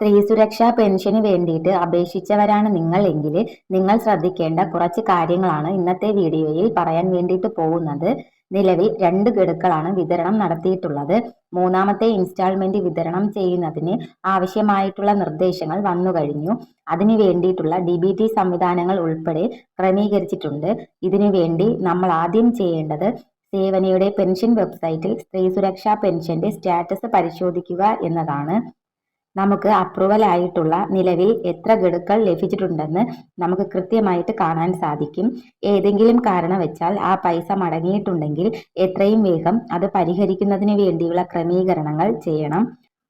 സ്ത്രീ സുരക്ഷാ പെൻഷന് വേണ്ടിയിട്ട് അപേക്ഷിച്ചവരാണ് നിങ്ങൾ എങ്കിൽ നിങ്ങൾ ശ്രദ്ധിക്കേണ്ട കുറച്ച് കാര്യങ്ങളാണ് ഇന്നത്തെ വീഡിയോയിൽ പറയാൻ വേണ്ടിയിട്ട് പോകുന്നത്. നിലവിൽ 2 ഗഡുക്കളാണ് വിതരണം നടത്തിയിട്ടുള്ളത്. മൂന്നാമത്തെ ഇൻസ്റ്റാൾമെന്റ് വിതരണം ചെയ്യുന്നതിന് ആവശ്യമായിട്ടുള്ള നിർദ്ദേശങ്ങൾ വന്നു കഴിഞ്ഞു. അതിനു വേണ്ടിയിട്ടുള്ള DBT സംവിധാനങ്ങൾ ഉൾപ്പെടെ ക്രമീകരിച്ചിട്ടുണ്ട്. ഇതിനു വേണ്ടി നമ്മൾ ആദ്യം ചെയ്യേണ്ടത് സേവനയുടെ പെൻഷൻ വെബ്സൈറ്റിൽ സ്ത്രീ സുരക്ഷാ പെൻഷന്റെ സ്റ്റാറ്റസ് പരിശോധിക്കുക എന്നതാണ്. നമുക്ക് അപ്രൂവൽ ആയിട്ടുള്ള നിലവിൽ എത്ര ഗഡുക്കൾ ലഭിച്ചിട്ടുണ്ടെന്ന് നമുക്ക് കൃത്യമായിട്ട് കാണാൻ സാധിക്കും. ഏതെങ്കിലും കാരണവശാൽ ആ പൈസ മടങ്ങിയിട്ടുണ്ടെങ്കിൽ എത്രയും വേഗം അത് പരിഹരിക്കുന്നതിന് വേണ്ടിയുള്ള ക്രമീകരണങ്ങൾ ചെയ്യണം.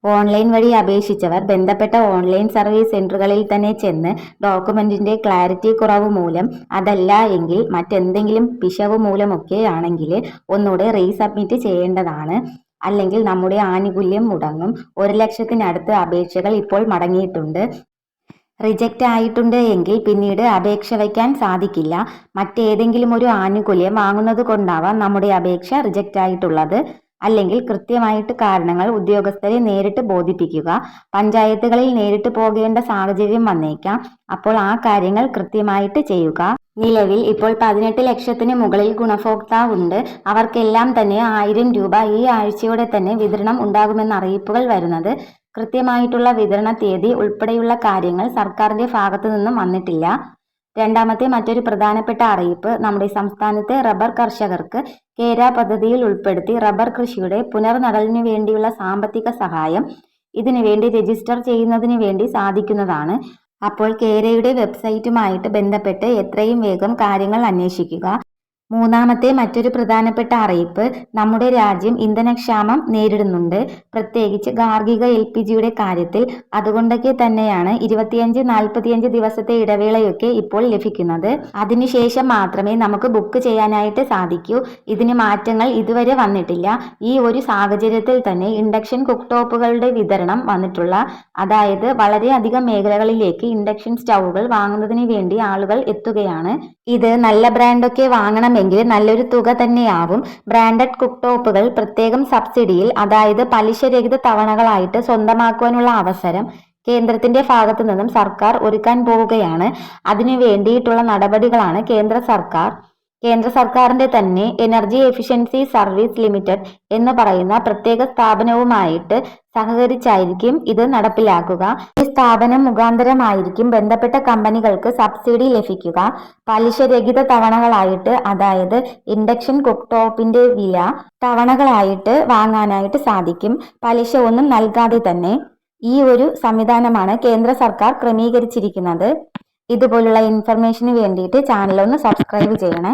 ഓൺലൈൻ വഴി അപേക്ഷിച്ചവർ ബന്ധപ്പെട്ട ഓൺലൈൻ സർവീസ് സെന്ററുകളിൽ തന്നെ ചെന്ന് ഡോക്യുമെന്റിന്റെ ക്ലാരിറ്റി കുറവ് മൂലം, അതല്ല എങ്കിൽ മറ്റെന്തെങ്കിലും പിശവ് മൂലമൊക്കെ ആണെങ്കിൽ ഒന്നുകൂടെ റീസബ്മിറ്റ് ചെയ്യേണ്ടതാണ്. അല്ലെങ്കിൽ നമ്മുടെ ആനുകൂല്യം മുടങ്ങും. 1,00,000-നടുത്ത് അപേക്ഷകൾ ഇപ്പോൾ മടങ്ങിയിട്ടുണ്ട്. റിജക്റ്റ് ആയിട്ടുണ്ട് എങ്കിൽ പിന്നീട് അപേക്ഷ വയ്ക്കാൻ സാധിക്കില്ല. മറ്റേതെങ്കിലും ഒരു ആനുകൂല്യം വാങ്ങുന്നത് കൊണ്ടാവാം നമ്മുടെ അപേക്ഷ റിജക്റ്റ് ആയിട്ടുള്ളത്. അല്ലെങ്കിൽ കൃത്യമായിട്ട് കാരണങ്ങൾ ഉദ്യോഗസ്ഥരെ നേരിട്ട് ബോധിപ്പിക്കുക. പഞ്ചായത്തുകളിൽ നേരിട്ട് പോകേണ്ട സാഹചര്യം വന്നേക്കാം. അപ്പോൾ ആ കാര്യങ്ങൾ കൃത്യമായിട്ട് ചെയ്യുക. നിലവിൽ ഇപ്പോൾ 18 ലക്ഷത്തിന് മുകളിൽ ഗുണഭോക്താവുണ്ട്. അവർക്കെല്ലാം തന്നെ 1000 രൂപ ഈ ആഴ്ചയോടെ തന്നെ വിതരണം ഉണ്ടാകുമെന്ന അറിയിപ്പുകൾ വരുന്നത്. കൃത്യമായിട്ടുള്ള വിതരണ തീയതി ഉൾപ്പെടെയുള്ള കാര്യങ്ങൾ സർക്കാരിന്റെ ഭാഗത്തു നിന്നും വന്നിട്ടില്ല. രണ്ടാമത്തെ മറ്റൊരു പ്രധാനപ്പെട്ട അറിയിപ്പ്, നമ്മുടെ സംസ്ഥാനത്തെ റബ്ബർ കർഷകർക്ക് കേര പദ്ധതിയിൽ ഉൾപ്പെടുത്തി റബ്ബർ കൃഷിയുടെ പുനർനടലിനു വേണ്ടിയുള്ള സാമ്പത്തിക സഹായം ഇതിനു വേണ്ടി രജിസ്റ്റർ ചെയ്യുന്നതിന് വേണ്ടി സാധിക്കുന്നതാണ്. അപ്പോൾ കേരയുടെ വെബ്സൈറ്റുമായിട്ട് ബന്ധപ്പെട്ട് എത്രയും വേഗം കാര്യങ്ങൾ അന്വേഷിക്കുക. മൂന്നാമത്തെ മറ്റൊരു പ്രധാനപ്പെട്ട അറിയിപ്പ്, നമ്മുടെ രാജ്യം ഇന്ധനക്ഷാമം നേരിടുന്നുണ്ട്. പ്രത്യേകിച്ച് ഗാർഹിക LPGയുടെ കാര്യത്തിൽ. അതുകൊണ്ടൊക്കെ തന്നെയാണ് 25-45 ദിവസത്തെ ഇടവേളയൊക്കെ ഇപ്പോൾ ലഭിക്കുന്നത്. അതിനുശേഷം മാത്രമേ നമുക്ക് ബുക്ക് ചെയ്യാനായിട്ട് സാധിക്കൂ. ഇതിന് മാറ്റങ്ങൾ ഇതുവരെ വന്നിട്ടില്ല. ഈ ഒരു സാഹചര്യത്തിൽ തന്നെ ഇൻഡക്ഷൻ കുക്ക് ടോപ്പുകളുടെ വിതരണം വന്നിട്ടുള്ള, അതായത് വളരെയധികം മേഖലകളിലേക്ക് ഇൻഡക്ഷൻ സ്റ്റൗകൾ വാങ്ങുന്നതിന് വേണ്ടി ആളുകൾ എത്തുകയാണ്. ഇത് നല്ല ബ്രാൻഡൊക്കെ വാങ്ങണമെങ്കിൽ നല്ലൊരു തുക തന്നെയാവും. ബ്രാൻഡഡ് കുക്ക് ടോപ്പുകൾ പ്രത്യേകം സബ്സിഡിയിൽ, അതായത് പലിശരഹിത തവണകളായിട്ട് സ്വന്തമാക്കുവാനുള്ള അവസരം കേന്ദ്രത്തിന്റെ ഭാഗത്തു നിന്നും സർക്കാർ ഒരുക്കാൻ പോവുകയാണ്. അതിനു വേണ്ടിയിട്ടുള്ള നടപടികളാണ് കേന്ദ്ര സർക്കാരിന്റെ തന്നെ എനർജി എഫിഷ്യൻസി സർവീസ് ലിമിറ്റഡ് എന്ന് പറയുന്ന പ്രത്യേക സ്ഥാപനവുമായിട്ട് സഹകരിച്ചായിരിക്കും ഇത് നടപ്പിലാക്കുക. ഈ സ്ഥാപനം മുഖാന്തരമായിരിക്കും ബന്ധപ്പെട്ട കമ്പനികൾക്ക് സബ്സിഡി ലഭിക്കുക. പലിശരഹിത തവണകളായിട്ട്, അതായത് ഇൻഡക്ഷൻ കുക്ക് ടോപ്പിന്റെ വില തവണകളായിട്ട് വാങ്ങാനായിട്ട് സാധിക്കും, പലിശ ഒന്നും നൽകാതെ തന്നെ. ഈ ഒരു സംവിധാനമാണ് കേന്ദ്ര സർക്കാർ ക്രമീകരിച്ചിരിക്കുന്നത്. ഇതുപോലുള്ള ഇൻഫർമേഷന് വേണ്ടിയിട്ട് ചാനൽ ഒന്ന് സബ്സ്ക്രൈബ് ചെയ്യണേ.